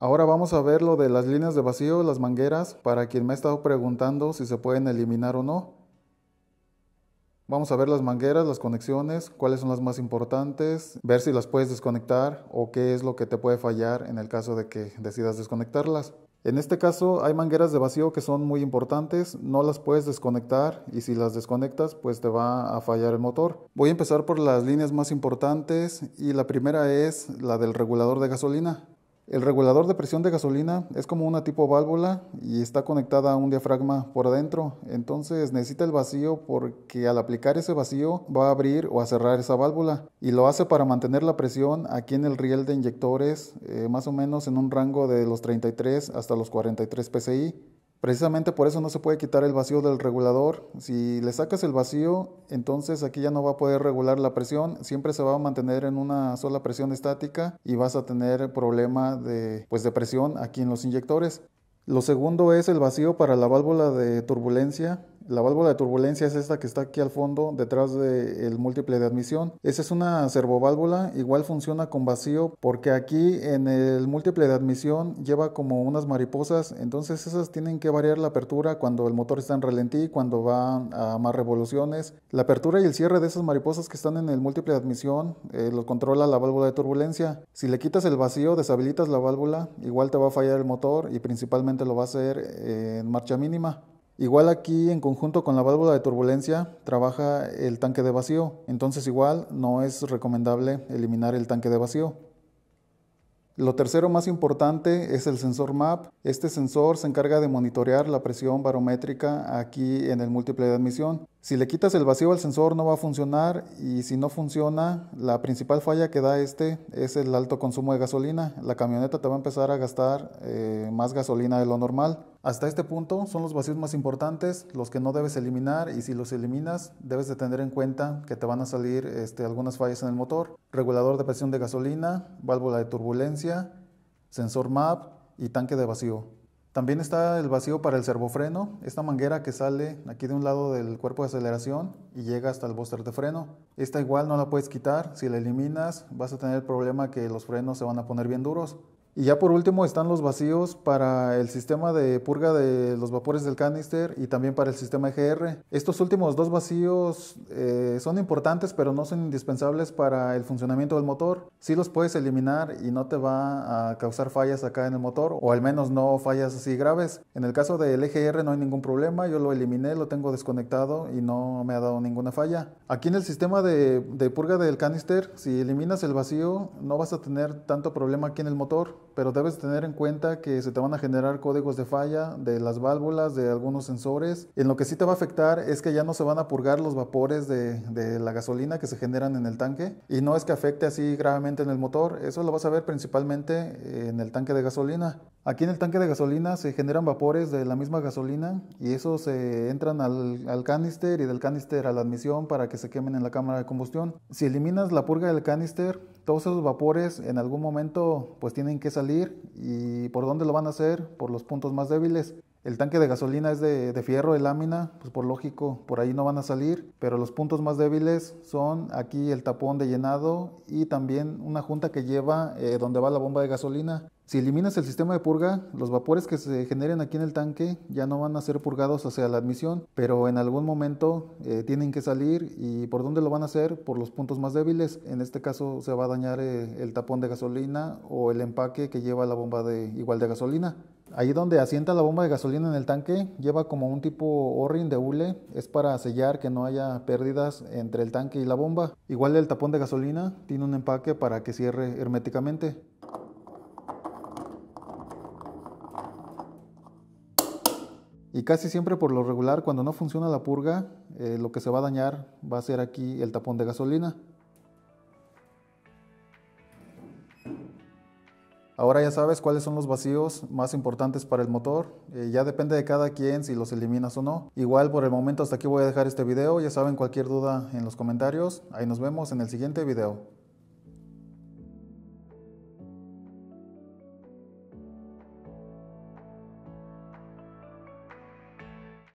Ahora vamos a ver lo de las líneas de vacío, las mangueras, para quien me ha estado preguntando si se pueden eliminar o no. Vamos a ver las mangueras, las conexiones, cuáles son las más importantes, ver si las puedes desconectar o qué es lo que te puede fallar en el caso de que decidas desconectarlas. En este caso hay mangueras de vacío que son muy importantes, no las puedes desconectar y si las desconectas pues te va a fallar el motor. Voy a empezar por las líneas más importantes y la primera es la del regulador de gasolina. El regulador de presión de gasolina es como una tipo válvula y está conectada a un diafragma por adentro. Entonces necesita el vacío porque al aplicar ese vacío va a abrir o a cerrar esa válvula. Y lo hace para mantener la presión aquí en el riel de inyectores más o menos en un rango de los 33 hasta los 43 psi. Precisamente por eso no se puede quitar el vacío del regulador. Si le sacas el vacío, entonces aquí ya no va a poder regular la presión. Siempre se va a mantener en una sola presión estática y vas a tener problema de presión aquí en los inyectores. Lo segundo es el vacío para la válvula de turbulencia. La válvula de turbulencia es esta que está aquí al fondo, detrás del múltiple de admisión. Esa es una servoválvula, igual funciona con vacío porque aquí en el múltiple de admisión lleva como unas mariposas, entonces esas tienen que variar la apertura cuando el motor está en ralentí, cuando va a más revoluciones. La apertura y el cierre de esas mariposas que están en el múltiple de admisión lo controla la válvula de turbulencia. Si le quitas el vacío, deshabilitas la válvula, igual te va a fallar el motor y principalmente lo va a hacer en marcha mínima. Igual aquí en conjunto con la válvula de turbulencia trabaja el tanque de vacío, entonces igual no es recomendable eliminar el tanque de vacío. Lo tercero más importante es el sensor MAP. Este sensor se encarga de monitorear la presión barométrica aquí en el múltiple de admisión. Si le quitas el vacío al sensor no va a funcionar y si no funciona, la principal falla que da este es el alto consumo de gasolina. La camioneta te va a empezar a gastar más gasolina de lo normal. Hasta este punto son los vacíos más importantes, los que no debes eliminar y si los eliminas debes de tener en cuenta que te van a salir algunas fallas en el motor. Regulador de presión de gasolina, válvula de turbulencia, sensor MAP y tanque de vacío. También está el vacío para el servofreno, esta manguera que sale aquí de un lado del cuerpo de aceleración y llega hasta el búster de freno. Esta igual no la puedes quitar, si la eliminas vas a tener el problema que los frenos se van a poner bien duros. Y ya por último están los vacíos para el sistema de purga de los vapores del canister y también para el sistema EGR. Estos últimos dos vacíos son importantes pero no son indispensables para el funcionamiento del motor. Sí los puedes eliminar y no te va a causar fallas acá en el motor o al menos no fallas así graves. En el caso del EGR no hay ningún problema, yo lo eliminé, lo tengo desconectado y no me ha dado ninguna falla. Aquí en el sistema de purga del canister, si eliminas el vacío no vas a tener tanto problema aquí en el motor. Pero debes tener en cuenta que se te van a generar códigos de falla de las válvulas, de algunos sensores. En lo que sí te va a afectar es que ya no se van a purgar los vapores de la gasolina que se generan en el tanque. Y no es que afecte así gravemente en el motor, eso lo vas a ver principalmente en el tanque de gasolina. Aquí en el tanque de gasolina se generan vapores de la misma gasolina y esos entran al canister y del canister a la admisión para que se quemen en la cámara de combustión. Si eliminas la purga del canister, todos esos vapores en algún momento pues tienen que salir. ¿Y por dónde lo van a hacer? Por los puntos más débiles. El tanque de gasolina es de fierro de lámina, pues por lógico por ahí no van a salir, pero los puntos más débiles son aquí el tapón de llenado y también una junta que lleva donde va la bomba de gasolina. Si eliminas el sistema de purga, los vapores que se generen aquí en el tanque ya no van a ser purgados hacia la admisión, pero en algún momento tienen que salir. ¿Y por dónde lo van a hacer? Por los puntos más débiles. En este caso se va a dañar el tapón de gasolina o el empaque que lleva la bomba igual de gasolina. Ahí donde asienta la bomba de gasolina en el tanque lleva como un tipo O-ring de hule, es para sellar que no haya pérdidas entre el tanque y la bomba. Igual el tapón de gasolina tiene un empaque para que cierre herméticamente. Y casi siempre por lo regular cuando no funciona la purga, lo que se va a dañar va a ser aquí el tapón de gasolina. Ahora ya sabes cuáles son los vacíos más importantes para el motor. Ya depende de cada quien si los eliminas o no. Igual por el momento hasta aquí voy a dejar este video. Ya saben, cualquier duda en los comentarios. Ahí nos vemos en el siguiente video.